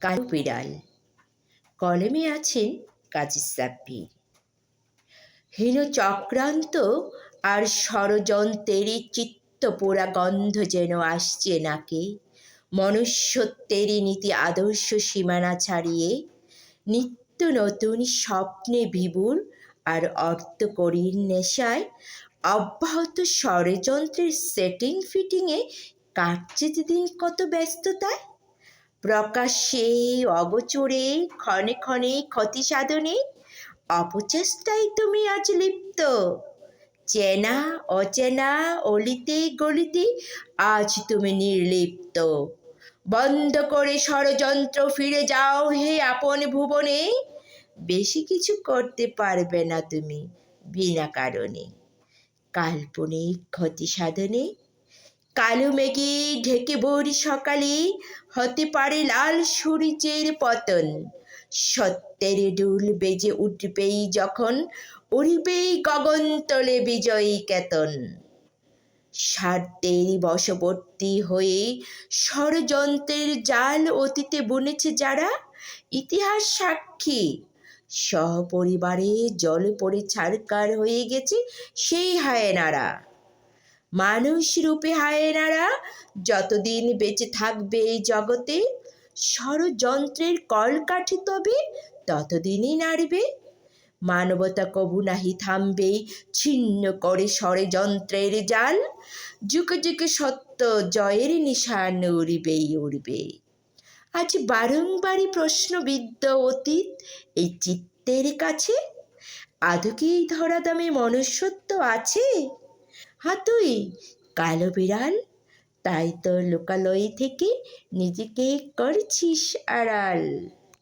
কালো বিড়াল। কলমে আছেন কাজী সাব্বির। হীন চক্রান্ত আর ষড়যন্ত্রেরই চিত্তপোড়া গন্ধ যেন আসছে নাকে। মনুষ্যত্বেরই নীতি আদর্শ সীমানা ছাড়িয়ে নিত্য নতুন স্বপ্নে বিভোর আর অর্থকরীর নেশায় অব্যাহত ষড়যন্ত্রের সেটিং ফিটিংয়ে কাটছে যে দিন কত ব্যস্ততায়। প্রকাশ্যে অগোচরে ক্ষণে ক্ষণে ক্ষতি সাধনে অপচেষ্টায় তুমি আজ লিপ্ত। চেনা অচেনা অলিতে গলিতে আজ তুমি নির্লিপ্ত। বন্ধ করে ষড়যন্ত্র ফিরে যাও হে আপন ভুবনে। বেশি কিছু করতে পারবে না তুমি বিনা কারণে। কাল্পনিক ক্ষতি সাধনে কালো মেঘে ঢেকে ভোর সকালে হতে পারে লাল সূর্যের পতন। সত্যের ডুল বেজে উঠবেই যখন উড়বেই গগনতলে বিজয়ী কেতন। স্বার্থের বশবর্তী হয়ে ষড়যন্ত্রের জাল অতীতে বুনেছে যারা, ইতিহাস সাক্ষী সপরিবারে জলে পড়ে ছারকার হয়ে গেছে সেই হায়েনারা। মানুষ রূপে হায়েনারা যতদিন বেঁচে থাকবে এই জগতে, ষড়যন্ত্রের কলকাঠি তবে ততদিনই নাড়বে। মানবতা কবু নাহি থামবে ছিন্ন করে ষড়যন্ত্রের জাল। যুগে যুগে সত্য জয়ের নিশান উড়বেই উড়বে। আজ বারংবারই প্রশ্নবিদ্ধ অতীত এই চিত্তের কাছে, আদৌ কি এই ধরাধামে মনুষ্যত্ব আছে? তুই কালো বিড়াল, তাই তো লোকালয় থেকে নিজেকে করছিস আড়াল।